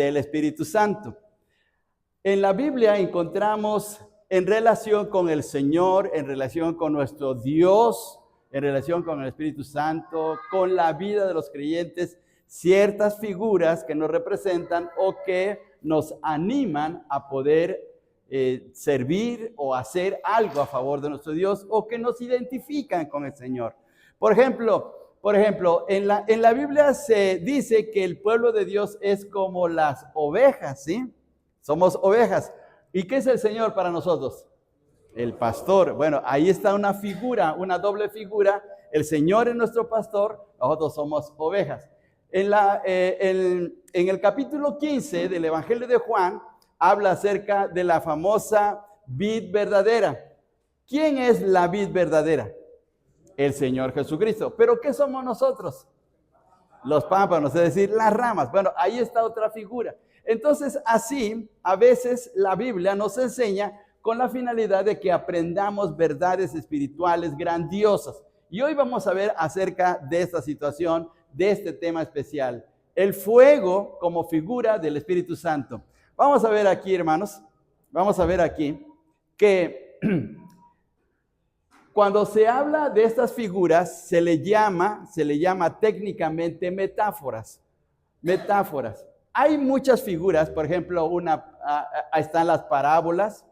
del Espíritu Santo. En la Biblia encontramos en relación con el Señor, en relación con nuestro Dios, en relación con el Espíritu Santo, con la vida de los creyentes, ciertas figuras que nos representan o que nos animan a poder servir o hacer algo a favor de nuestro Dios o que nos identifican con el Señor. Por ejemplo, en la Biblia se dice que el pueblo de Dios es como las ovejas, ¿sí? Somos ovejas. ¿Y qué es el Señor para nosotros? El pastor. Bueno, ahí está una figura, una doble figura. El Señor es nuestro pastor, nosotros somos ovejas. En el capítulo 15 del Evangelio de Juan, habla acerca de la famosa vid verdadera. ¿Quién es la vid verdadera? El Señor Jesucristo. ¿Pero qué somos nosotros? Los pámpanos, es decir, las ramas. Bueno, ahí está otra figura. Entonces, así, a veces la Biblia nos enseña con la finalidad de que aprendamos verdades espirituales grandiosas. Y hoy vamos a ver acerca de esta situación, de este tema especial. El fuego como figura del Espíritu Santo. Vamos a ver aquí, hermanos, vamos a ver aquí que cuando se habla de estas figuras, se le llama técnicamente metáforas. Metáforas. Hay muchas figuras, por ejemplo, están las parábolas,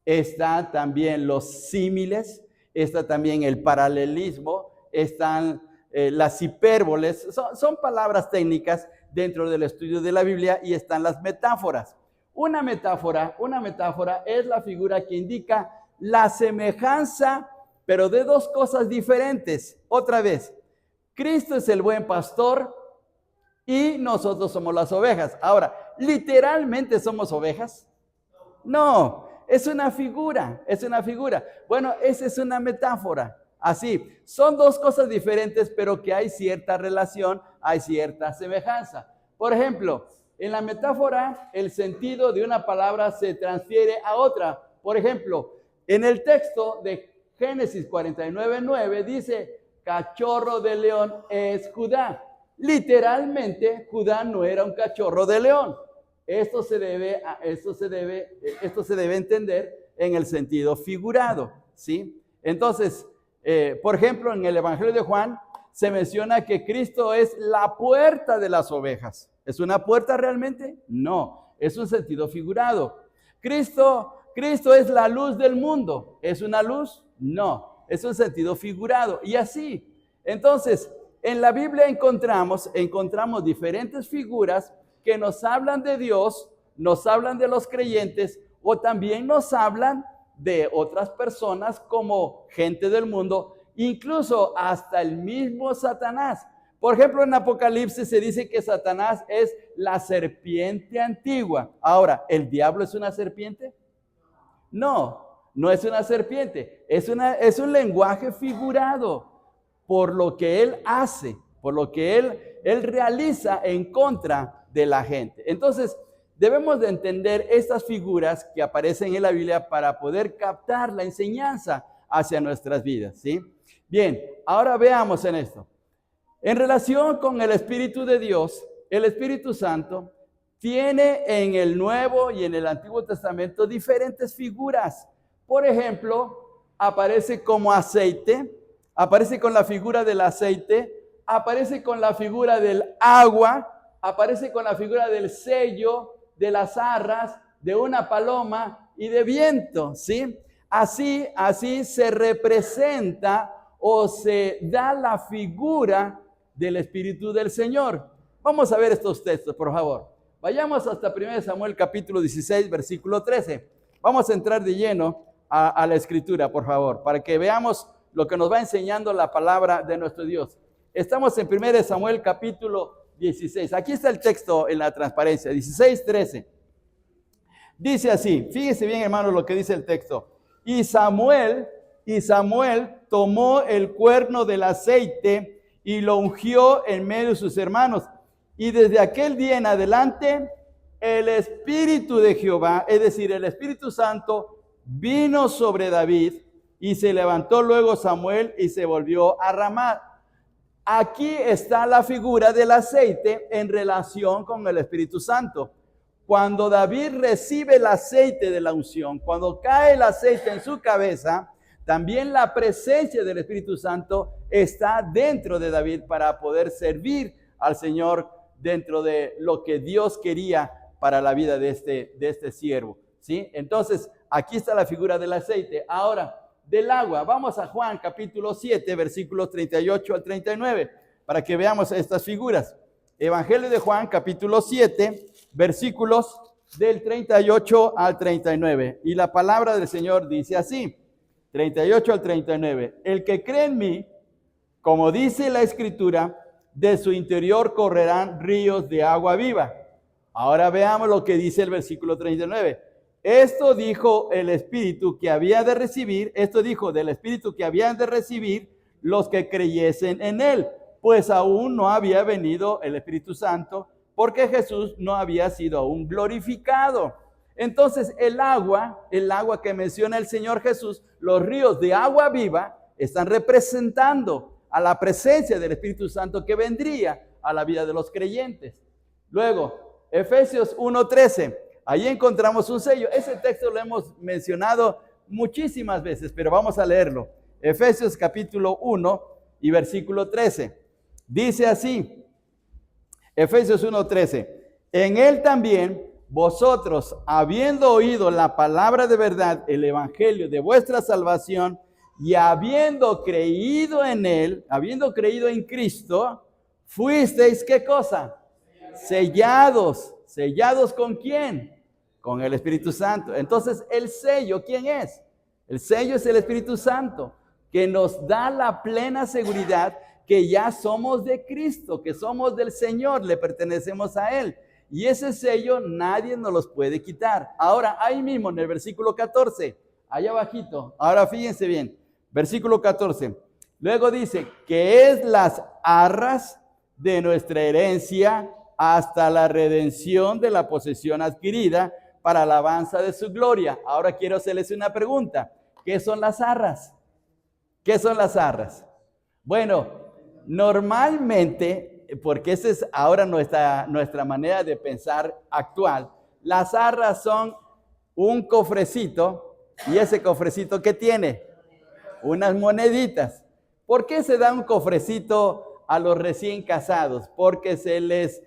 están también los símiles, está también el paralelismo, están las hipérboles, son palabras técnicas dentro del estudio de la Biblia y están las metáforas. Una metáfora es la figura que indica la semejanza, pero de dos cosas diferentes. Otra vez, Cristo es el buen pastor y nosotros somos las ovejas. Ahora, ¿literalmente somos ovejas? No, es una figura. Bueno, esa es una metáfora. Así, son dos cosas diferentes, pero que hay cierta relación, hay cierta semejanza. Por ejemplo, en la metáfora, el sentido de una palabra se transfiere a otra. Por ejemplo, en el texto de Génesis 49:9 dice, cachorro de león es Judá. Literalmente, Judá no era un cachorro de león. Esto se debe entender en el sentido figurado, ¿sí? Entonces, por ejemplo, en el Evangelio de Juan se menciona que Cristo es la puerta de las ovejas. ¿Es una puerta realmente? No, es un sentido figurado. Cristo es la luz del mundo. ¿Es una luz? No, es un sentido figurado. Y así, entonces, en la Biblia encontramos diferentes figuras que nos hablan de Dios, nos hablan de los creyentes o también nos hablan de otras personas como gente del mundo, incluso hasta el mismo Satanás. Por ejemplo, en Apocalipsis se dice que Satanás es la serpiente antigua. Ahora, ¿el diablo es una serpiente? No, no es una serpiente, es un lenguaje figurado por lo que él hace, por lo que él realiza en contra de la gente. Entonces, debemos de entender estas figuras que aparecen en la Biblia para poder captar la enseñanza hacia nuestras vidas, ¿sí? Bien, ahora veamos en esto. En relación con el Espíritu de Dios, el Espíritu Santo tiene en el Nuevo y en el Antiguo Testamento diferentes figuras. Por ejemplo, aparece como aceite, aparece con la figura del aceite, aparece con la figura del agua, aparece con la figura del sello, de las arras, de una paloma y de viento, ¿sí? Así se representa o se da la figura del Espíritu del Señor. Vamos a ver estos textos, por favor. Vayamos hasta 1 Samuel capítulo 16, versículo 13. Vamos a entrar de lleno a la Escritura, por favor, para que veamos lo que nos va enseñando la palabra de nuestro Dios. Estamos en 1 Samuel capítulo 16. Aquí está el texto en la transparencia, 16, 13. Dice así, fíjese bien, hermanos, lo que dice el texto. Y Samuel tomó el cuerno del aceite y lo ungió en medio de sus hermanos. Y desde aquel día en adelante, el Espíritu de Jehová, es decir, el Espíritu Santo, vino sobre David y se levantó luego Samuel y se volvió a Ramá. Aquí está la figura del aceite en relación con el Espíritu Santo. cuando David recibe el aceite de la unción, cuando cae el aceite en su cabeza, también la presencia del Espíritu Santo está dentro de David para poder servir al Señor dentro de lo que Dios quería para la vida de este siervo, ¿sí? Entonces, aquí está la figura del aceite. Ahora, del agua, vamos a Juan capítulo 7, versículos 38 al 39, para que veamos estas figuras. Evangelio de Juan capítulo 7, versículos del 38 al 39. Y la palabra del Señor dice así, 38 al 39. El que cree en mí, como dice la Escritura, de su interior correrán ríos de agua viva. Ahora veamos lo que dice el versículo 39. Esto dijo el Espíritu que había de recibir, esto dijo del Espíritu que habían de recibir los que creyesen en él, pues aún no había venido el Espíritu Santo, porque Jesús no había sido aún glorificado. Entonces el agua que menciona el Señor Jesús, los ríos de agua viva, están representando a la presencia del Espíritu Santo que vendría a la vida de los creyentes. Luego, Efesios 1:13, ahí encontramos un sello. Ese texto lo hemos mencionado muchísimas veces, pero vamos a leerlo. Efesios capítulo 1 y versículo 13. Dice así, Efesios 1:13, en él también vosotros, habiendo oído la palabra de verdad, el evangelio de vuestra salvación, y habiendo creído en él, habiendo creído en Cristo, fuisteis, ¿qué cosa? Sellados. ¿Sellados con quién? Con el Espíritu Santo. Entonces, el sello, ¿quién es? El sello es el Espíritu Santo, que nos da la plena seguridad que ya somos de Cristo, que somos del Señor, le pertenecemos a Él. Y ese sello nadie nos los puede quitar. Ahora, ahí mismo en el versículo 14, allá abajito, ahora fíjense bien, versículo 14. Luego dice que es las arras de nuestra herencia hasta la redención de la posesión adquirida para alabanza de su gloria. Ahora quiero hacerles una pregunta. ¿Qué son las arras? ¿Qué son las arras? Bueno, normalmente, porque esa es ahora nuestra manera de pensar actual, las arras son un cofrecito, y ese cofrecito ¿qué tiene? Unas moneditas. ¿Por qué se da un cofrecito a los recién casados? Porque se les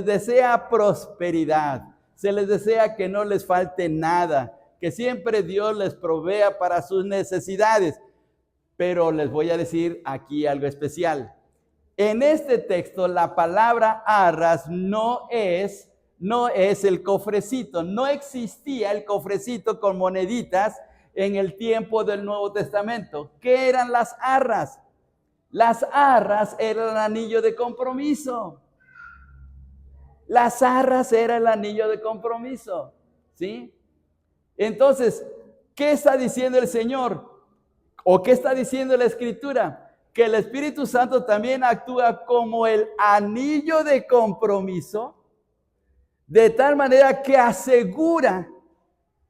desea prosperidad, se les desea que no les falte nada, que siempre Dios les provea para sus necesidades. Pero les voy a decir aquí algo especial. En este texto la palabra arras no es el cofrecito. No existía el cofrecito con moneditas en el tiempo del Nuevo Testamento. ¿Qué eran las arras? Las arras eran el anillo de compromiso. Las arras era el anillo de compromiso, ¿sí? Entonces, ¿qué está diciendo el Señor? ¿O qué está diciendo la Escritura? Que el Espíritu Santo también actúa como el anillo de compromiso, de tal manera que asegura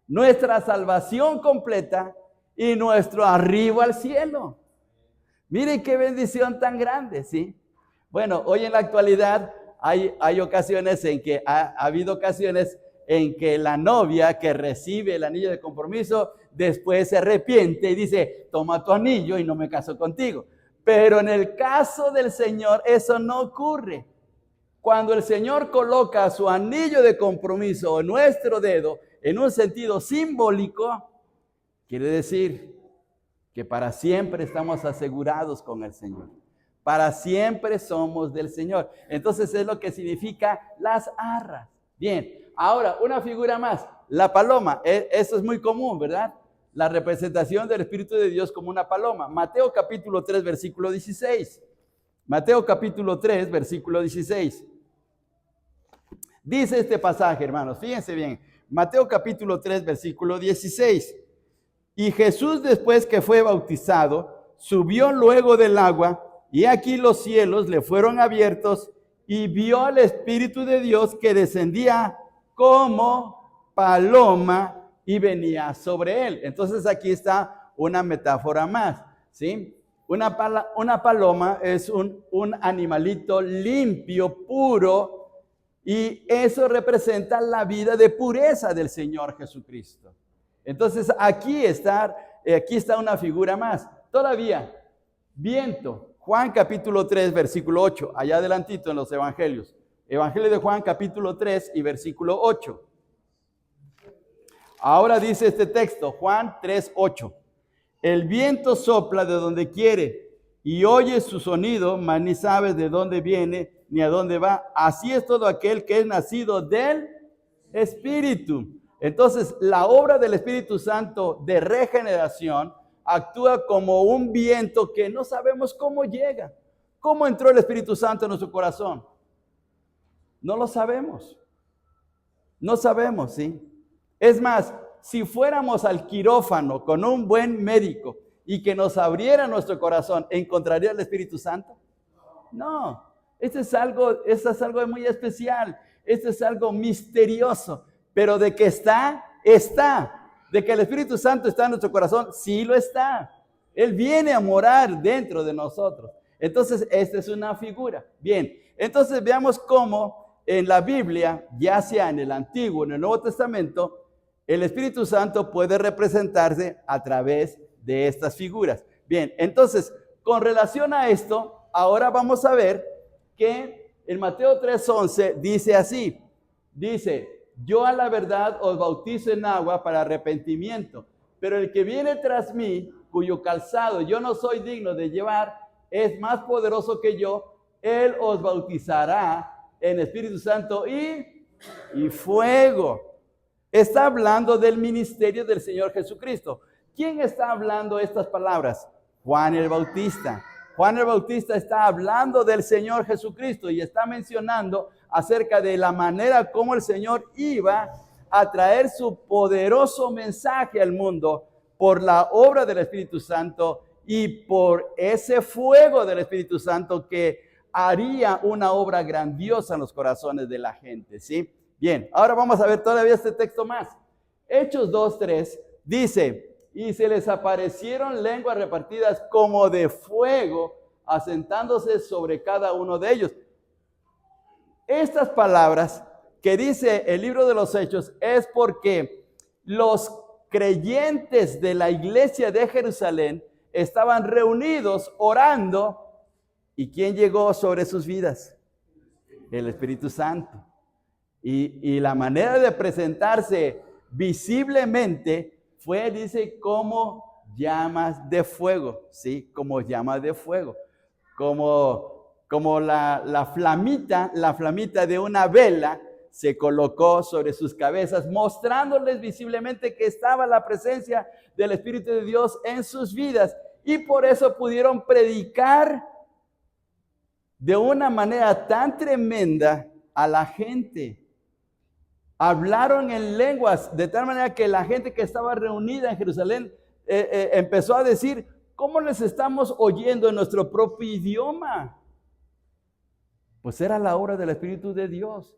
nuestra salvación completa y nuestro arribo al cielo. Miren qué bendición tan grande, ¿sí? Bueno, hoy en la actualidad hay ocasiones en que ha habido ocasiones en que la novia que recibe el anillo de compromiso después se arrepiente y dice, toma tu anillo y no me caso contigo. Pero en el caso del Señor eso no ocurre. Cuando el Señor coloca su anillo de compromiso en nuestro dedo, en un sentido simbólico, quiere decir que para siempre estamos asegurados con el Señor. Para siempre somos del Señor. Entonces es lo que significa las arras. Bien, ahora una figura más, la paloma. Eso es muy común, ¿verdad? La representación del Espíritu de Dios como una paloma. Mateo capítulo 3, versículo 16. Mateo capítulo 3, versículo 16. Dice este pasaje, hermanos, fíjense bien. Mateo capítulo 3, versículo 16. Y Jesús, después que fue bautizado, subió luego del agua, y aquí los cielos le fueron abiertos, y vio al Espíritu de Dios que descendía como paloma y venía sobre él. Entonces aquí está una metáfora más, ¿sí? Una paloma es un animalito limpio, puro, Y eso representa la vida de pureza del Señor Jesucristo. Entonces aquí está una figura más. Todavía, viento. Juan capítulo 3, versículo 8. Allá adelantito en los evangelios. Evangelio de Juan capítulo 3 y versículo 8. Ahora dice este texto, Juan 3, 8. El viento sopla de donde quiere y oyes su sonido, mas ni sabes de dónde viene ni a dónde va. Así es todo aquel que es nacido del Espíritu. Entonces, la obra del Espíritu Santo de regeneración actúa como un viento que no sabemos cómo llega. ¿Cómo entró el Espíritu Santo en nuestro corazón? No lo sabemos. No sabemos, ¿sí? Es más, si fuéramos al quirófano con un buen médico y que nos abriera nuestro corazón, ¿encontraría el Espíritu Santo? No, esto es algo muy especial, esto es algo misterioso, pero de que está. De que el Espíritu Santo está en nuestro corazón, sí lo está. Él viene a morar dentro de nosotros. Entonces, esta es una figura. Bien, entonces veamos cómo en la Biblia, ya sea en el Antiguo o en el Nuevo Testamento, el Espíritu Santo puede representarse a través de estas figuras. Bien, entonces, con relación a esto, ahora vamos a ver que en Mateo 3:11 dice así, dice, yo a la verdad os bautizo en agua para arrepentimiento, pero el que viene tras mí, cuyo calzado yo no soy digno de llevar, es más poderoso que yo, él os bautizará en Espíritu Santo y fuego. Está hablando del ministerio del Señor Jesucristo. ¿Quién está hablando estas palabras? Juan el Bautista. Juan el Bautista está hablando del Señor Jesucristo y está mencionando acerca de la manera como el Señor iba a traer su poderoso mensaje al mundo por la obra del Espíritu Santo y por ese fuego del Espíritu Santo que haría una obra grandiosa en los corazones de la gente, ¿sí? Bien, ahora vamos a ver todavía este texto más. Hechos 2:3 dice, y se les aparecieron lenguas repartidas como de fuego, asentándose sobre cada uno de ellos. Estas palabras que dice el libro de los Hechos es porque los creyentes de la iglesia de Jerusalén estaban reunidos orando. ¿Y quién llegó sobre sus vidas? El Espíritu Santo. Y la manera de presentarse visiblemente fue, dice, como llamas de fuego, ¿sí? Como llamas de fuego. Como la flamita de una vela se colocó sobre sus cabezas, mostrándoles visiblemente que estaba la presencia del Espíritu de Dios en sus vidas. Y por eso pudieron predicar de una manera tan tremenda a la gente. Hablaron en lenguas de tal manera que la gente que estaba reunida en Jerusalén empezó a decir, ¿cómo les estamos oyendo en nuestro propio idioma? Pues era la obra del Espíritu de Dios.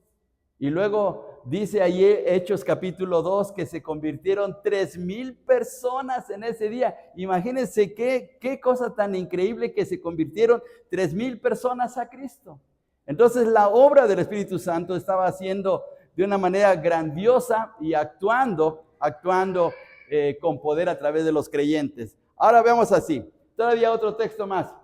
Y luego dice allí Hechos capítulo 2 que se convirtieron 3,000 personas en ese día. Imagínense qué cosa tan increíble que se convirtieron 3,000 personas a Cristo. Entonces la obra del Espíritu Santo estaba haciendo de una manera grandiosa y actuando con poder a través de los creyentes. Ahora veamos así, todavía otro texto más.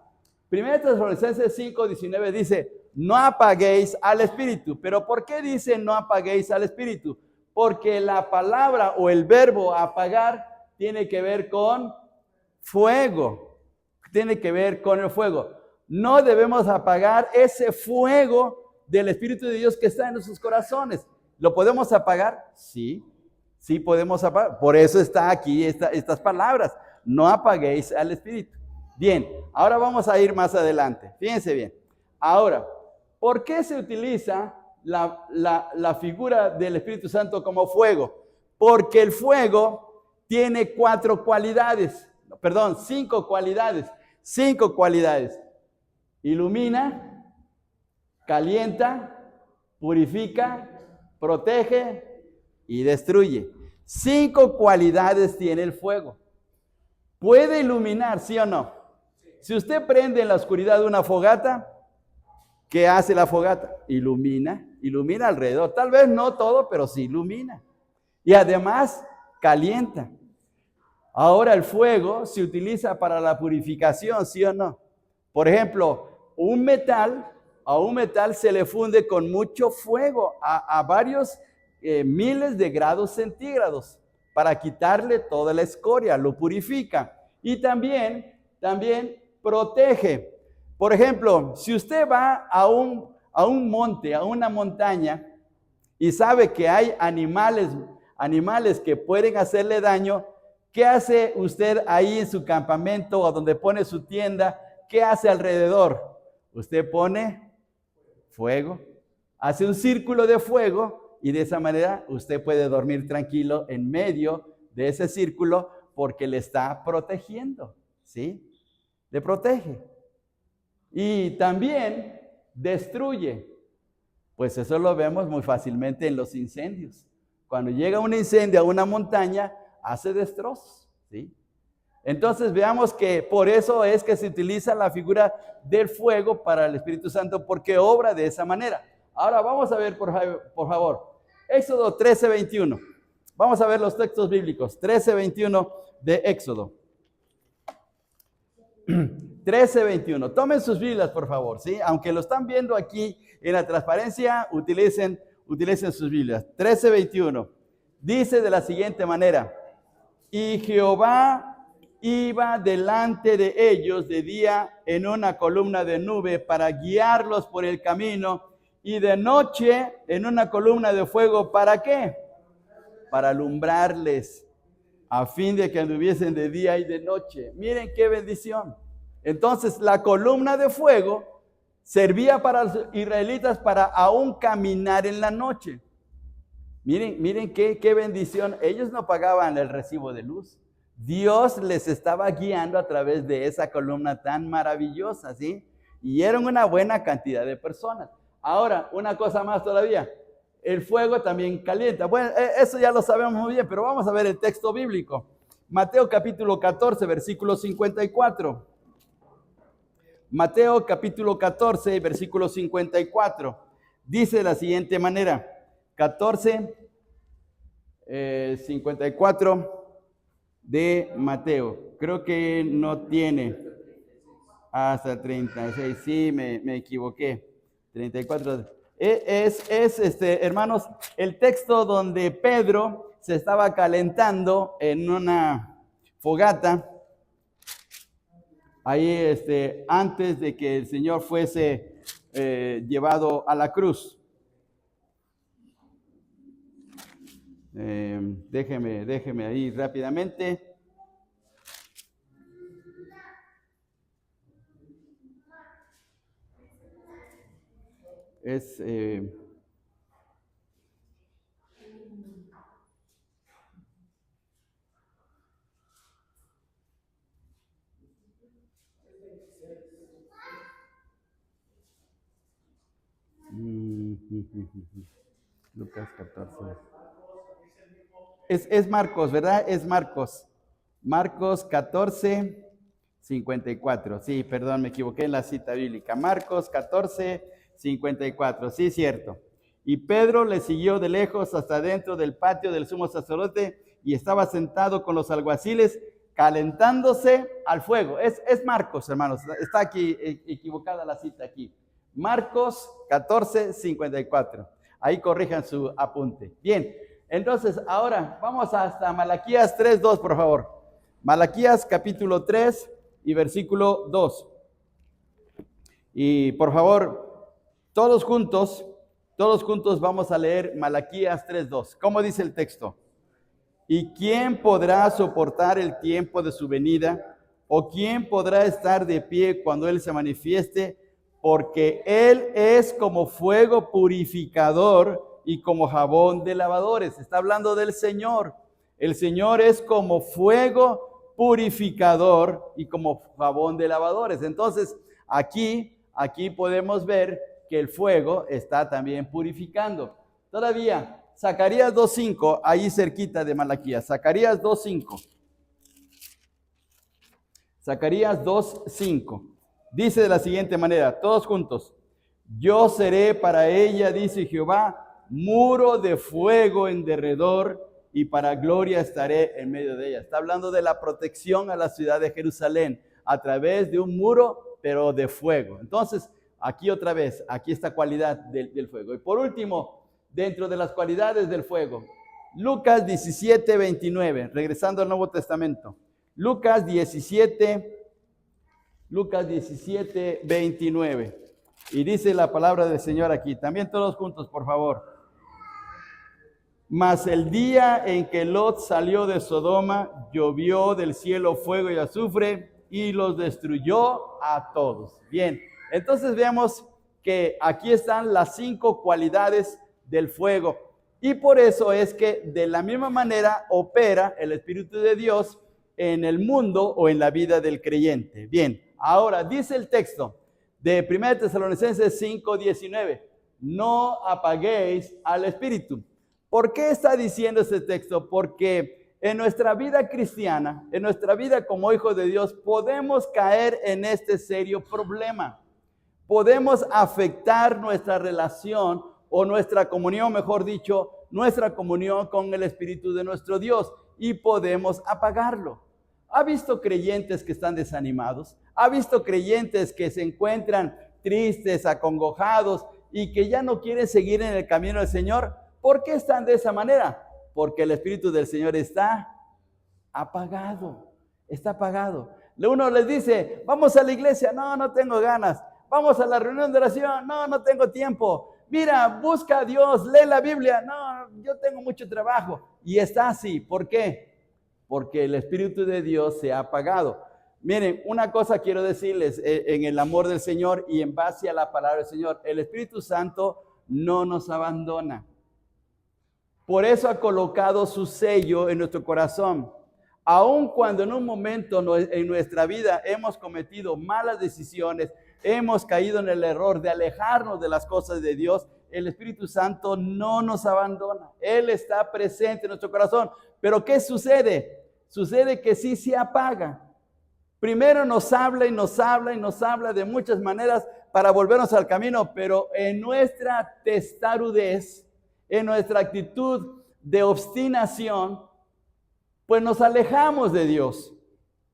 1 Tesalonicenses 5:19 dice, no apaguéis al Espíritu. ¿Pero por qué dice no apaguéis al Espíritu? Porque la palabra o el verbo apagar tiene que ver con fuego. Tiene que ver con el fuego. No debemos apagar ese fuego del Espíritu de Dios que está en nuestros corazones. ¿Lo podemos apagar? Sí, sí podemos apagar. Por eso está aquí estas palabras. No apaguéis al Espíritu. Bien, ahora vamos a ir más adelante. Fíjense bien. Ahora, ¿por qué se utiliza la figura del Espíritu Santo como fuego? Porque el fuego tiene 5 cualidades. Ilumina, calienta, purifica, protege y destruye. 5 cualidades tiene el fuego. ¿Puede iluminar, sí o no? Si usted prende en la oscuridad una fogata, ¿qué hace la fogata? Ilumina ilumina alrededor. Tal vez no todo, pero sí ilumina. Y además calienta. Ahora el fuego se utiliza para la purificación, ¿sí o no? Por ejemplo, a un metal se le funde con mucho fuego, a varios miles de grados centígrados, para quitarle toda la escoria, lo purifica. Y también protege. Por ejemplo, si usted va a un monte, a una montaña, y sabe que hay animales que pueden hacerle daño, ¿qué hace usted ahí en su campamento o donde pone su tienda? ¿Qué hace alrededor? Usted pone fuego, hace un círculo de fuego y de esa manera usted puede dormir tranquilo en medio de ese círculo porque le está protegiendo, ¿sí? Le protege. Y también destruye. Pues eso lo vemos muy fácilmente en los incendios. Cuando llega un incendio a una montaña, hace destrozos, ¿sí? Entonces veamos que por eso es que se utiliza la figura del fuego para el Espíritu Santo, porque obra de esa manera. Ahora vamos a ver, por favor, Éxodo 13:21. Vamos a ver los textos bíblicos. 13:21 de Éxodo. 13:21. Tomen sus Biblias, por favor, ¿sí? Aunque lo están viendo aquí en la transparencia, utilicen sus Biblias. 13:21. Dice de la siguiente manera: y Jehová iba delante de ellos de día en una columna de nube para guiarlos por el camino, y de noche en una columna de fuego. ¿Para qué? Para alumbrarles, a fin de que anduviesen de día y de noche. Miren qué bendición. Entonces la columna de fuego servía para los israelitas para aún caminar en la noche. Miren qué bendición. Ellos no pagaban el recibo de luz. Dios les estaba guiando a través de esa columna tan maravillosa, ¿sí? Y eran una buena cantidad de personas. Ahora, una cosa más todavía. El fuego también calienta. Bueno, eso ya lo sabemos muy bien, pero vamos a ver el texto bíblico. Mateo capítulo 14, versículo 54. Mateo capítulo 14, versículo 54. Dice de la siguiente manera. 14, 54 de Mateo. Creo que no tiene hasta 36. Sí, me equivoqué. 34. Hermanos, el texto donde Pedro se estaba calentando en una fogata, ahí antes de que el Señor fuese llevado a la cruz. Déjeme ahí rápidamente. Lucas 14. Es Marcos, ¿verdad? Es Marcos. Marcos 14, 54. Sí, perdón, me equivoqué en la cita bíblica. Marcos 14, 54. Sí, cierto. Y Pedro le siguió de lejos hasta dentro del patio del sumo sacerdote y estaba sentado con los alguaciles calentándose al fuego. Es Marcos, hermanos. Está aquí equivocada la cita aquí. Marcos 14, 54. Ahí corrijan su apunte. Bien. Entonces, ahora vamos hasta Malaquías 3:2, por favor. Malaquías capítulo 3 y versículo 2. Y por favor, todos juntos vamos a leer Malaquías 3:2. ¿Cómo dice el texto? ¿Y quién podrá soportar el tiempo de su venida? ¿O quién podrá estar de pie cuando Él se manifieste? Porque Él es como fuego purificador y como jabón de lavadores. Está hablando del Señor. El Señor es como fuego purificador y como jabón de lavadores. Entonces, aquí podemos ver que el fuego está también purificando. Todavía, Zacarías 2:5, ahí cerquita de Malaquías. Zacarías 2:5. Zacarías 2:5. Dice de la siguiente manera, todos juntos. Yo seré para ella, dice Jehová, muro de fuego en derredor, y para gloria estaré en medio de ella. Está hablando de la protección a la ciudad de Jerusalén a través de un muro, pero de fuego. Entonces, aquí otra vez, aquí esta cualidad del fuego. Y por último, dentro de las cualidades del fuego, Lucas 17, 29, regresando al Nuevo Testamento. Lucas 17, 29. Y dice la palabra del Señor aquí. También todos juntos, por favor. Mas el día en que Lot salió de Sodoma, llovió del cielo fuego y azufre y los destruyó a todos. Bien, entonces veamos que aquí están las 5 cualidades del fuego. Y por eso es que de la misma manera opera el Espíritu de Dios en el mundo o en la vida del creyente. Bien, ahora dice el texto de 1 Tesalonicenses 5:19, no apaguéis al Espíritu. ¿Por qué está diciendo este texto? Porque en nuestra vida cristiana, en nuestra vida como hijos de Dios, podemos caer en este serio problema. Podemos afectar nuestra relación o nuestra comunión, mejor dicho, nuestra comunión con el Espíritu de nuestro Dios y podemos apagarlo. ¿Ha visto creyentes que están desanimados? ¿Ha visto creyentes que se encuentran tristes, acongojados y que ya no quieren seguir en el camino del Señor? ¿Por qué están de esa manera? Porque el Espíritu del Señor está apagado, está apagado. Uno les dice, vamos a la iglesia, no tengo ganas. Vamos a la reunión de oración, no tengo tiempo. Mira, busca a Dios, lee la Biblia, no, yo tengo mucho trabajo. Y está así, ¿por qué? Porque el Espíritu de Dios se ha apagado. Miren, una cosa quiero decirles en el amor del Señor y en base a la palabra del Señor, el Espíritu Santo no nos abandona. Por eso ha colocado su sello en nuestro corazón. Aun cuando en un momento en nuestra vida hemos cometido malas decisiones, hemos caído en el error de alejarnos de las cosas de Dios, el Espíritu Santo no nos abandona. Él está presente en nuestro corazón. Pero ¿qué sucede? Sucede que sí se apaga. Primero nos habla y nos habla y nos habla de muchas maneras para volvernos al camino, pero en nuestra testarudez, en nuestra actitud de obstinación, pues nos alejamos de Dios.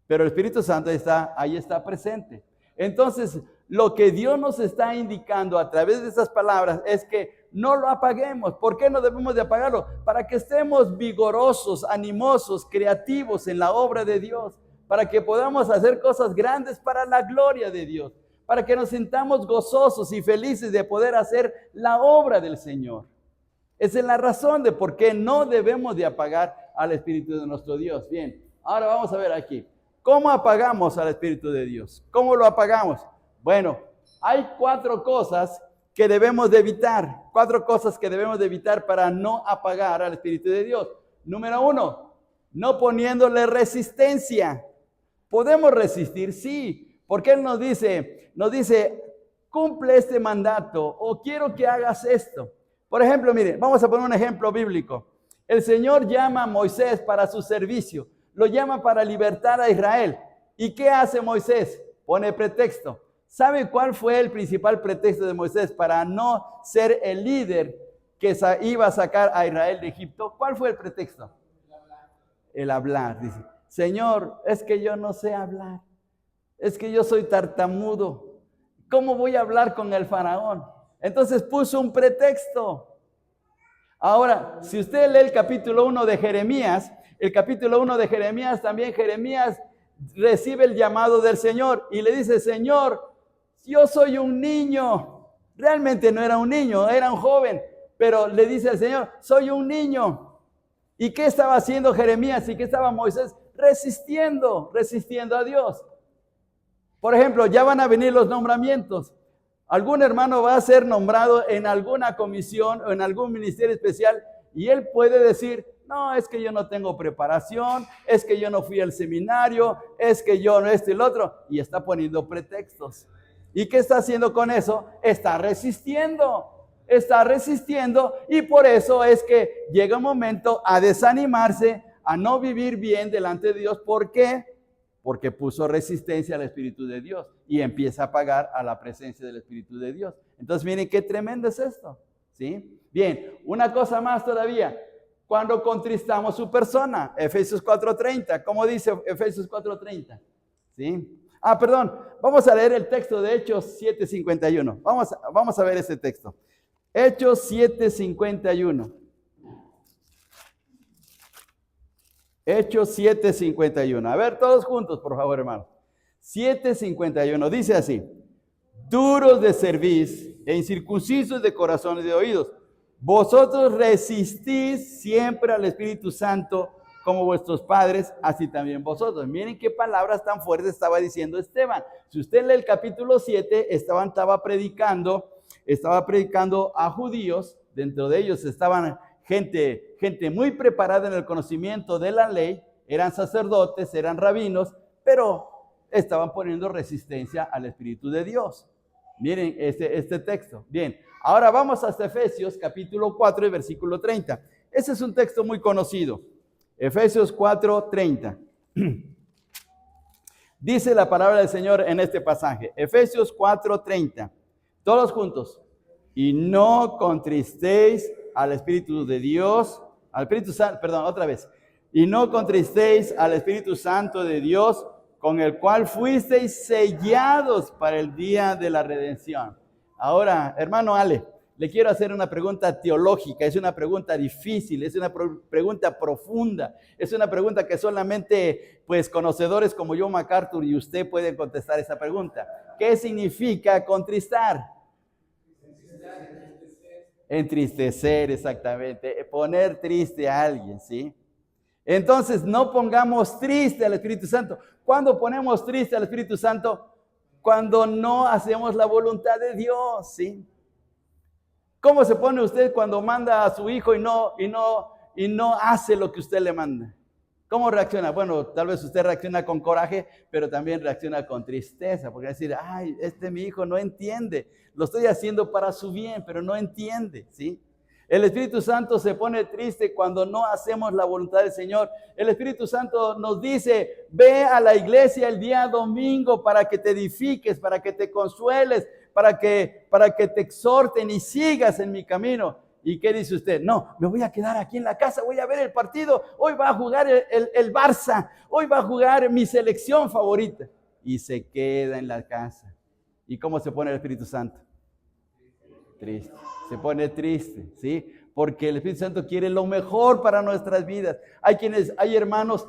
Pero el Espíritu Santo ahí está presente. Entonces, lo que Dios nos está indicando a través de esas palabras es que no lo apaguemos. ¿Por qué no debemos de apagarlo? Para que estemos vigorosos, animosos, creativos en la obra de Dios, para que podamos hacer cosas grandes para la gloria de Dios, para que nos sintamos gozosos y felices de poder hacer la obra del Señor. Esa es la razón de por qué no debemos de apagar al Espíritu de nuestro Dios. Bien, ahora vamos a ver aquí. ¿Cómo apagamos al Espíritu de Dios? ¿Cómo lo apagamos? Bueno, hay 4 cosas que debemos de evitar. 4 cosas que debemos de evitar para no apagar al Espíritu de Dios. Número 1, no poniéndole resistencia. ¿Podemos resistir? Sí, porque Él nos dice, cumple este mandato o quiero que hagas esto. Por ejemplo, miren, vamos a poner un ejemplo bíblico. El Señor llama a Moisés para su servicio. Lo llama para libertar a Israel. ¿Y qué hace Moisés? Pone pretexto. ¿Sabe cuál fue el principal pretexto de Moisés para no ser el líder que iba a sacar a Israel de Egipto? ¿Cuál fue el pretexto? El hablar. Dice, Señor, es que yo no sé hablar. Es que yo soy tartamudo. ¿Cómo voy a hablar con el faraón? Entonces puso un pretexto. Ahora, si usted lee el capítulo 1 de Jeremías, también Jeremías recibe el llamado del Señor y le dice, Señor, yo soy un niño. Realmente no era un niño, era un joven, pero le dice al Señor, soy un niño. ¿Y qué estaba haciendo Jeremías y qué estaba Moisés? Resistiendo a Dios. Por ejemplo, ya van a venir los nombramientos. Algún hermano va a ser nombrado en alguna comisión o en algún ministerio especial y él puede decir, no, es que yo no tengo preparación, es que yo no fui al seminario, es que yo no esto y lo otro, y está poniendo pretextos. ¿Y qué está haciendo con eso? Está resistiendo y por eso es que llega un momento a desanimarse, a no vivir bien delante de Dios. ¿Por qué? Porque puso resistencia al Espíritu de Dios y empieza a apagar a la presencia del Espíritu de Dios. Entonces miren qué tremendo es esto, ¿sí? Bien, una cosa más todavía. Cuando contristamos su persona, Efesios 4:30, ¿cómo dice Efesios 4:30? ¿Sí? Perdón, vamos a leer el texto de Hechos 7:51. Vamos a ver ese texto. Hechos 7:51. Hechos 7:51. A ver, todos juntos, por favor, hermano. 7:51. Dice así: duros de cerviz e incircuncisos de corazón y de oídos, vosotros resistís siempre al Espíritu Santo como vuestros padres, así también vosotros. Miren qué palabras tan fuertes estaba diciendo Esteban. Si usted lee el capítulo 7, Esteban estaba predicando a judíos. Dentro de ellos estaban gente muy preparada en el conocimiento de la ley, eran sacerdotes, eran rabinos, pero estaban poniendo resistencia al Espíritu de Dios. Miren este texto. Bien, ahora vamos hasta Efesios capítulo 4 y versículo 30. Ese es un texto muy conocido. Efesios 4:30. Dice la palabra del Señor en este pasaje. Efesios 4:30. Todos juntos. Y no contristéis al Espíritu de Dios, al Espíritu Santo, perdón, otra vez. Y no contristéis al Espíritu Santo de Dios, con el cual fuisteis sellados para el día de la redención. Ahora, hermano Ale, le quiero hacer una pregunta teológica, es una pregunta difícil, es una pregunta profunda, es una pregunta que solamente pues conocedores como John MacArthur y usted pueden contestar esa pregunta. ¿Qué significa contristar? Entristecer, exactamente, poner triste a alguien, ¿sí? Entonces, no pongamos triste al Espíritu Santo. ¿Cuándo ponemos triste al Espíritu Santo? Cuando no hacemos la voluntad de Dios, ¿sí? ¿Cómo se pone usted cuando manda a su hijo y no hace lo que usted le manda? ¿Cómo reacciona? Bueno, tal vez usted reacciona con coraje, pero también reacciona con tristeza, porque decir, ay, mi hijo no entiende, lo estoy haciendo para su bien, pero no entiende, ¿sí? El Espíritu Santo se pone triste cuando no hacemos la voluntad del Señor. El Espíritu Santo nos dice, ve a la iglesia el día domingo para que te edifiques, para que te consueles, para que te exhorten y sigas en mi camino. ¿Y qué dice usted? No, me voy a quedar aquí en la casa, voy a ver el partido, hoy va a jugar el Barça, hoy va a jugar mi selección favorita. Y se queda en la casa. ¿Y cómo se pone el Espíritu Santo? Triste, se pone triste, ¿sí? Porque el Espíritu Santo quiere lo mejor para nuestras vidas. Hay hermanos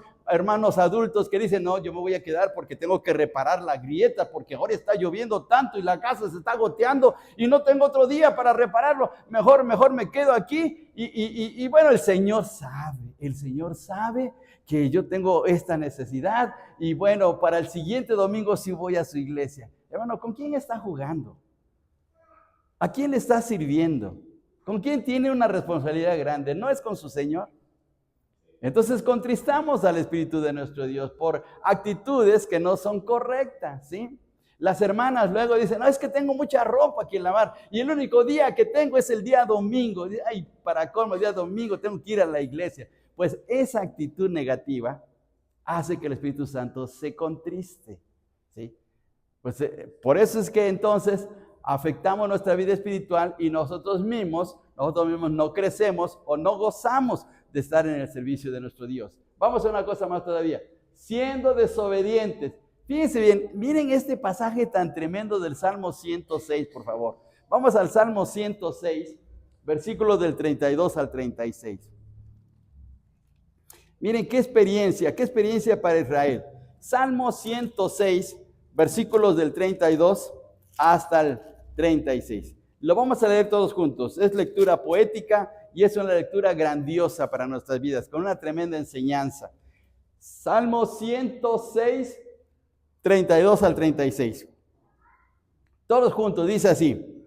adultos que dicen, no, yo me voy a quedar porque tengo que reparar la grieta, porque ahora está lloviendo tanto y la casa se está goteando y no tengo otro día para repararlo. Mejor me quedo aquí. Y bueno, el Señor sabe que yo tengo esta necesidad y bueno, para el siguiente domingo sí voy a su iglesia. Hermano, ¿con quién está jugando? ¿A quién le está sirviendo? ¿Con quién tiene una responsabilidad grande? ¿No es con su Señor? Entonces contristamos al Espíritu de nuestro Dios por actitudes que no son correctas, ¿sí? Las hermanas luego dicen, no, es que tengo mucha ropa que lavar y el único día que tengo es el día domingo. Ay, para colmo, el día domingo tengo que ir a la iglesia. Pues esa actitud negativa hace que el Espíritu Santo se contriste, ¿sí? Pues por eso es que entonces afectamos nuestra vida espiritual y nosotros mismos no crecemos o no gozamos de estar en el servicio de nuestro Dios. Vamos a una cosa más todavía. Siendo desobedientes. Fíjense bien, miren este pasaje tan tremendo del Salmo 106, por favor. Vamos al Salmo 106, versículos del 32 al 36. Miren qué experiencia para Israel. Salmo 106, versículos del 32 hasta el 36. Lo vamos a leer todos juntos. Es lectura poética y es una lectura grandiosa para nuestras vidas, con una tremenda enseñanza. Salmo 106, 32 al 36. Todos juntos, dice así.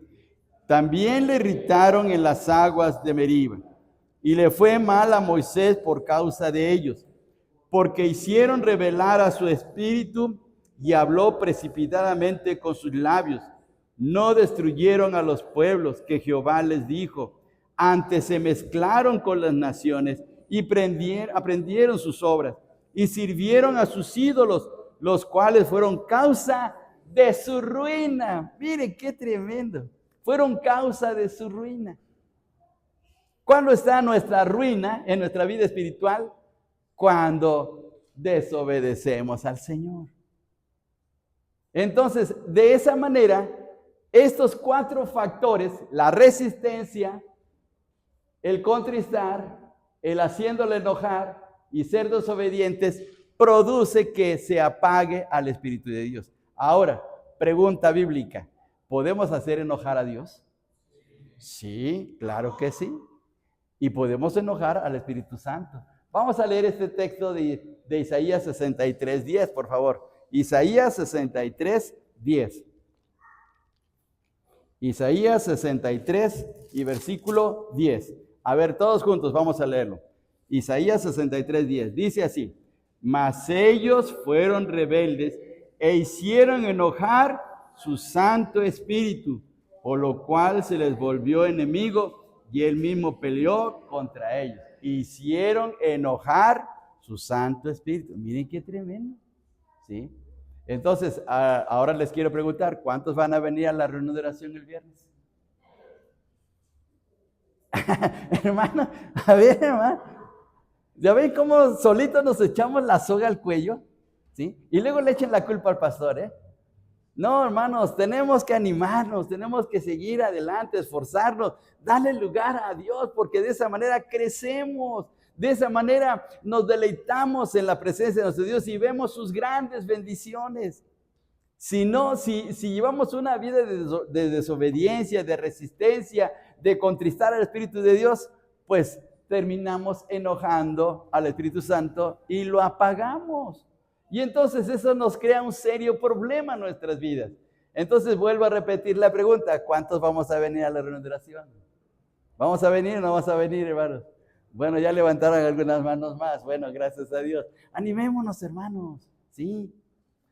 También le irritaron en las aguas de Meriba, y le fue mal a Moisés por causa de ellos, porque hicieron rebelar a su espíritu y habló precipitadamente con sus labios. No destruyeron a los pueblos que Jehová les dijo, antes se mezclaron con las naciones y aprendieron sus obras y sirvieron a sus ídolos, los cuales fueron causa de su ruina. Miren qué tremendo. fueron causa de su ruina. ¿Cuándo está nuestra ruina en nuestra vida espiritual? Cuando desobedecemos al Señor. Entonces, de esa manera, estos 4 factores, la resistencia, el contristar, el haciéndole enojar y ser desobedientes, produce que se apague al Espíritu de Dios. Ahora, pregunta bíblica, ¿podemos hacer enojar a Dios? Sí, claro que sí. Y podemos enojar al Espíritu Santo. Vamos a leer este texto de Isaías 63:10, por favor. Isaías 63:10. Isaías 63 y versículo 10. A ver, todos juntos vamos a leerlo. Isaías 63:10. Dice así: mas ellos fueron rebeldes e hicieron enojar su Santo Espíritu, por lo cual se les volvió enemigo y él mismo peleó contra ellos. Hicieron enojar su Santo Espíritu. Miren qué tremendo, ¿sí? Entonces, ahora les quiero preguntar, ¿cuántos van a venir a la reunión de oración el viernes? Hermano, a ver, hermano, ¿ya ven cómo solitos nos echamos la soga al cuello? ¿Sí? Y luego le echen la culpa al pastor, ¿eh? No, hermanos, tenemos que animarnos, tenemos que seguir adelante, esforzarnos, darle lugar a Dios, porque de esa manera crecemos, de esa manera nos deleitamos en la presencia de nuestro Dios y vemos sus grandes bendiciones. Si llevamos una vida de desobediencia, de resistencia, de contristar al Espíritu de Dios, pues terminamos enojando al Espíritu Santo y lo apagamos. Y entonces eso nos crea un serio problema en nuestras vidas. Entonces vuelvo a repetir la pregunta, ¿cuántos vamos a venir a la reunión de oración? ¿Vamos a venir o no vamos a venir, hermanos? Bueno, ya levantaron algunas manos más. Bueno, gracias a Dios. Animémonos, hermanos, ¿sí?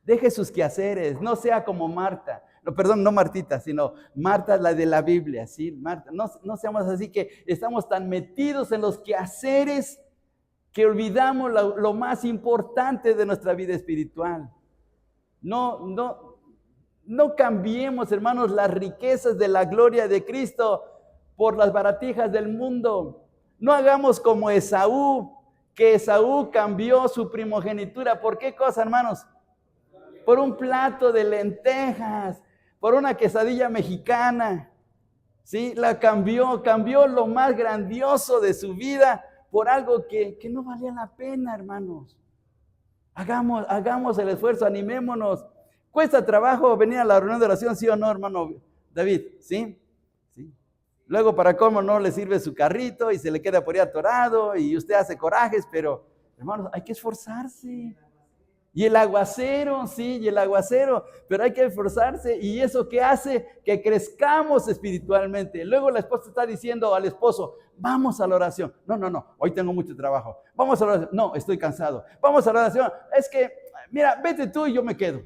Deje sus quehaceres, no sea como Marta. No, perdón, no Martita, sino Marta, la de la Biblia, ¿sí? Marta, no seamos así que estamos tan metidos en los quehaceres que olvidamos lo más importante de nuestra vida espiritual. No cambiemos, hermanos, las riquezas de la gloria de Cristo por las baratijas del mundo. No hagamos como Esaú, que Esaú cambió su primogenitura. ¿Por qué cosa, hermanos? Por un plato de lentejas, por una quesadilla mexicana. ¿Sí? La cambió lo más grandioso de su vida por algo que no valía la pena, hermanos. Hagamos el esfuerzo, animémonos. ¿Cuesta trabajo venir a la reunión de oración, sí o no, hermano David? ¿Sí? ¿Sí? Luego, para cómo no le sirve su carrito y se le queda por ahí atorado y usted hace corajes, pero, hermanos, hay que esforzarse. Y el aguacero, sí, y el aguacero, pero hay que esforzarse. ¿Y eso qué hace? Que crezcamos espiritualmente. Luego la esposa está diciendo al esposo, vamos a la oración. No, hoy tengo mucho trabajo. Vamos a la oración. No, estoy cansado. Vamos a la oración. Es que, mira, vete tú y yo me quedo.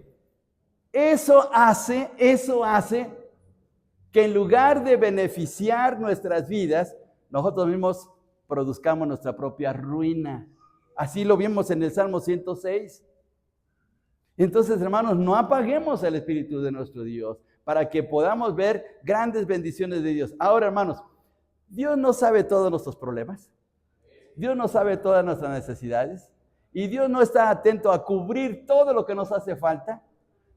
Eso hace que en lugar de beneficiar nuestras vidas, nosotros mismos produzcamos nuestra propia ruina. Así lo vimos en el Salmo 106. Entonces, hermanos, no apaguemos el Espíritu de nuestro Dios para que podamos ver grandes bendiciones de Dios. Ahora, hermanos, Dios no sabe todos nuestros problemas. Dios no sabe todas nuestras necesidades. Y Dios no está atento a cubrir todo lo que nos hace falta.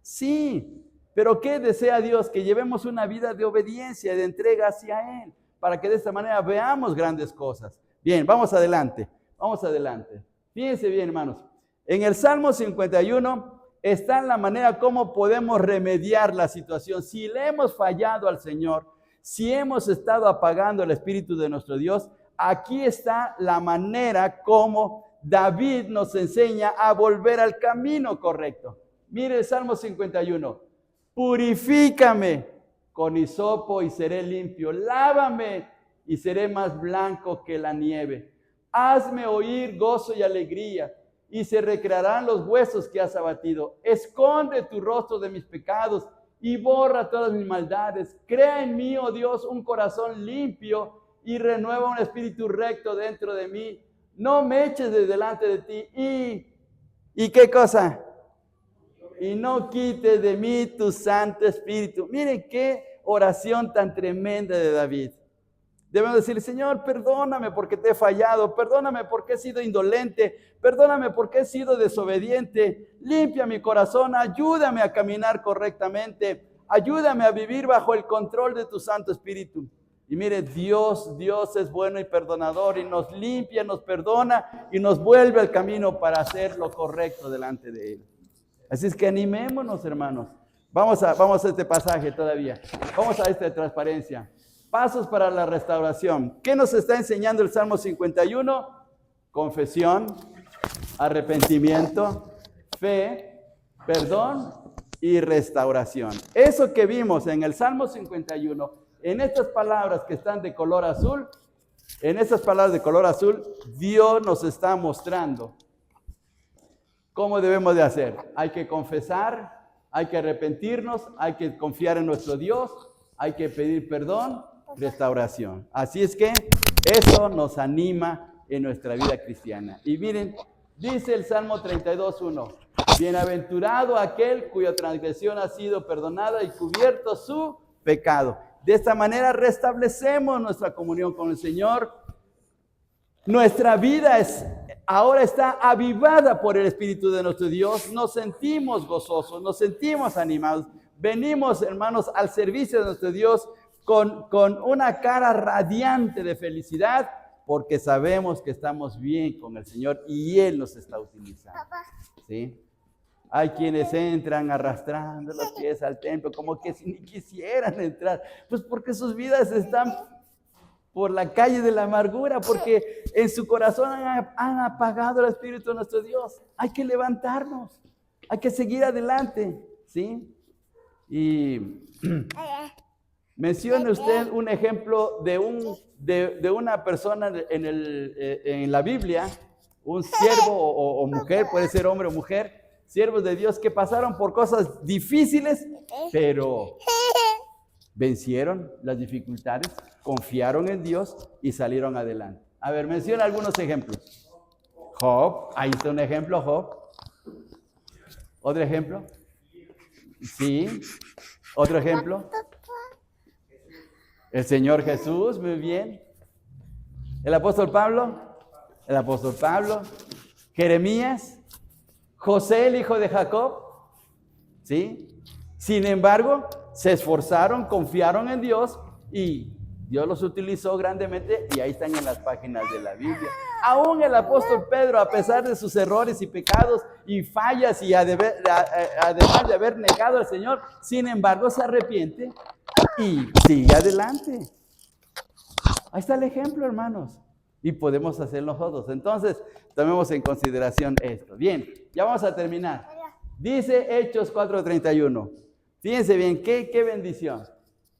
Sí, pero ¿qué desea Dios? Que llevemos una vida de obediencia, de entrega hacia Él, para que de esta manera veamos grandes cosas. Bien, vamos adelante. Fíjense bien, hermanos. En el Salmo 51 está la manera como podemos remediar la situación. Si le hemos fallado al Señor, si hemos estado apagando el Espíritu de nuestro Dios, aquí está la manera como David nos enseña a volver al camino correcto. Mire el Salmo 51. Purifícame con hisopo y seré limpio. Lávame y seré más blanco que la nieve. Hazme oír gozo y alegría, y se recrearán los huesos que has abatido. Esconde tu rostro de mis pecados y borra todas mis maldades. Crea en mí, oh Dios, un corazón limpio y renueva un espíritu recto dentro de mí. No me eches de delante de ti ¿y qué cosa? Y no quites de mí tu Santo Espíritu. Miren qué oración tan tremenda de David. Debemos decirle, Señor, perdóname porque te he fallado, perdóname porque he sido indolente, perdóname porque he sido desobediente, limpia mi corazón, ayúdame a caminar correctamente, ayúdame a vivir bajo el control de tu Santo Espíritu. Y mire, Dios es bueno y perdonador y nos limpia, nos perdona y nos vuelve al camino para hacer lo correcto delante de Él. Así es que animémonos, hermanos. Vamos a este pasaje todavía. Vamos a esta transparencia. Pasos para la restauración. ¿Qué nos está enseñando el Salmo 51? Confesión, arrepentimiento, fe, perdón y restauración. Eso que vimos en el Salmo 51, en estas palabras que están de color azul, Dios nos está mostrando cómo debemos de hacer. Hay que confesar, hay que arrepentirnos, hay que confiar en nuestro Dios, hay que pedir perdón, restauración. Así es que eso nos anima en nuestra vida cristiana. Y miren, dice el Salmo 32:1, bienaventurado aquel cuya transgresión ha sido perdonada y cubierto su pecado. De esta manera restablecemos nuestra comunión con el Señor. Nuestra vida ahora está avivada por el Espíritu de nuestro Dios. Nos sentimos gozosos, nos sentimos animados. Venimos, hermanos, al servicio de nuestro Dios con una cara radiante de felicidad, porque sabemos que estamos bien con el Señor y Él nos está utilizando. ¿Sí? Hay quienes entran arrastrando los pies al templo, como que si ni quisieran entrar, pues porque sus vidas están por la calle de la amargura, porque en su corazón han apagado el Espíritu de nuestro Dios. Hay que levantarnos, hay que seguir adelante, ¿sí? Y mencione usted un ejemplo de una persona en la Biblia, un siervo o mujer, puede ser hombre o mujer, siervos de Dios que pasaron por cosas difíciles, pero vencieron las dificultades, confiaron en Dios y salieron adelante. A ver, menciona algunos ejemplos. Job, ahí está un ejemplo, Job. ¿Otro ejemplo? Sí. ¿Otro ejemplo? El Señor Jesús, muy bien. ¿El apóstol Pablo? El apóstol Pablo. Jeremías. José, el hijo de Jacob. ¿Sí? Sin embargo, se esforzaron, confiaron en Dios y Dios los utilizó grandemente y ahí están en las páginas de la Biblia. Aún el apóstol Pedro, a pesar de sus errores y pecados y fallas y además de haber negado al Señor, sin embargo se arrepiente y sigue adelante. Ahí está el ejemplo, hermanos. Y podemos hacerlo nosotros. Entonces, tomemos en consideración esto. Bien, ya vamos a terminar. Dice Hechos 4:31. Fíjense bien, qué bendición.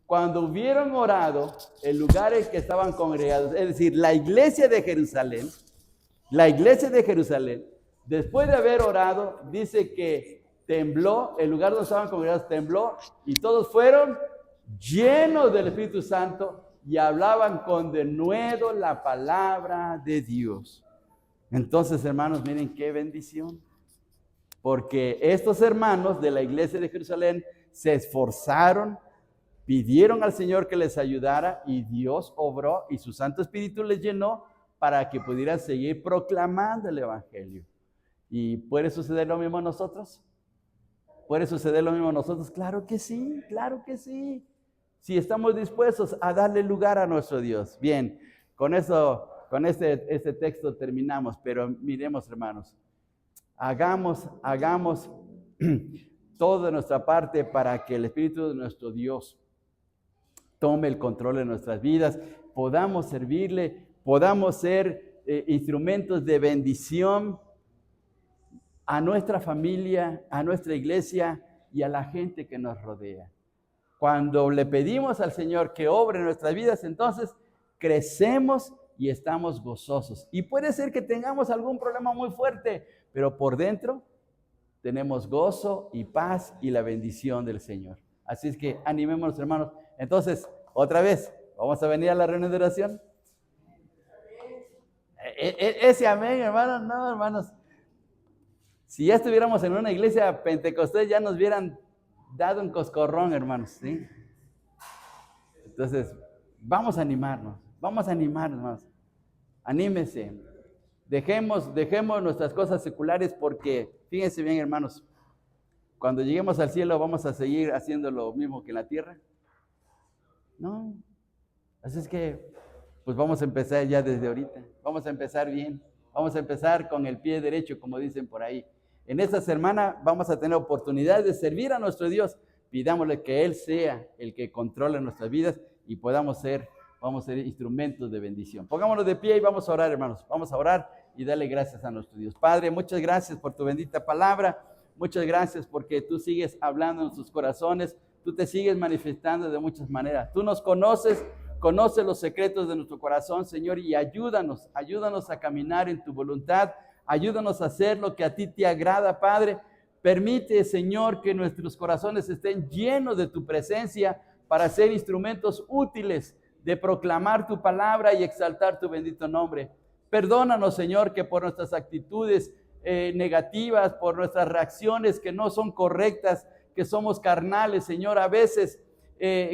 Cuando hubieron orado en lugares que estaban congregados, es decir, la iglesia de Jerusalén, después de haber orado, dice que tembló, el lugar donde estaban congregados tembló y todos fueron llenos del Espíritu Santo y hablaban con denuedo la palabra de Dios. Entonces, hermanos, miren qué bendición. Porque estos hermanos de la iglesia de Jerusalén se esforzaron, pidieron al Señor que les ayudara y Dios obró y su Santo Espíritu les llenó para que pudieran seguir proclamando el Evangelio. ¿Y puede suceder lo mismo a nosotros? ¿Puede suceder lo mismo a nosotros? Claro que sí, claro que sí. Si estamos dispuestos a darle lugar a nuestro Dios. Bien, con este texto terminamos, pero miremos, hermanos, hagamos todo de nuestra parte para que el Espíritu de nuestro Dios tome el control de nuestras vidas, podamos servirle, podamos ser instrumentos de bendición a nuestra familia, a nuestra iglesia y a la gente que nos rodea. Cuando le pedimos al Señor que obre en nuestras vidas, entonces crecemos y estamos gozosos. Y puede ser que tengamos algún problema muy fuerte, pero por dentro tenemos gozo y paz y la bendición del Señor. Así es que animémonos, hermanos. Entonces, otra vez, ¿vamos a venir a la reunión de oración? Ese amén, hermanos. No, hermanos. Si ya estuviéramos en una iglesia pentecostés, ya nos hubieran dado un coscorrón, hermanos, ¿sí? Entonces, vamos a animarnos, más. Anímese. Dejemos nuestras cosas seculares porque, fíjense bien, hermanos, cuando lleguemos al cielo vamos a seguir haciendo lo mismo que en la tierra. No. Así es que, pues vamos a empezar ya desde ahorita. Vamos a empezar bien. Vamos a empezar con el pie derecho, como dicen por ahí. En esta semana vamos a tener oportunidad de servir a nuestro Dios. Pidámosle que Él sea el que controle nuestras vidas y vamos a ser instrumentos de bendición. Pongámonos de pie y vamos a orar, hermanos. Vamos a orar y darle gracias a nuestro Dios. Padre, muchas gracias por tu bendita palabra. Muchas gracias porque tú sigues hablando en nuestros corazones. Tú te sigues manifestando de muchas maneras. Tú nos conoces los secretos de nuestro corazón, Señor, y ayúdanos a caminar en tu voluntad. Ayúdanos a hacer lo que a ti te agrada, Padre. Permite, Señor, que nuestros corazones estén llenos de tu presencia para ser instrumentos útiles de proclamar tu palabra y exaltar tu bendito nombre. Perdónanos, Señor, que por nuestras actitudes negativas, por nuestras reacciones que no son correctas, que somos carnales, Señor, a veces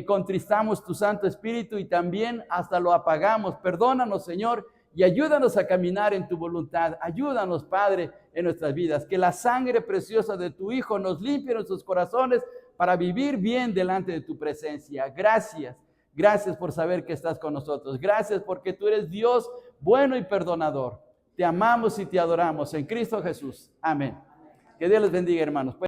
contristamos tu Santo Espíritu y también hasta lo apagamos. Perdónanos, Señor, y ayúdanos a caminar en tu voluntad. Ayúdanos, Padre, en nuestras vidas. Que la sangre preciosa de tu Hijo nos limpie nuestros corazones para vivir bien delante de tu presencia. Gracias por saber que estás con nosotros. Gracias porque tú eres Dios bueno y perdonador. Te amamos y te adoramos en Cristo Jesús. Amén. Que Dios les bendiga, hermanos.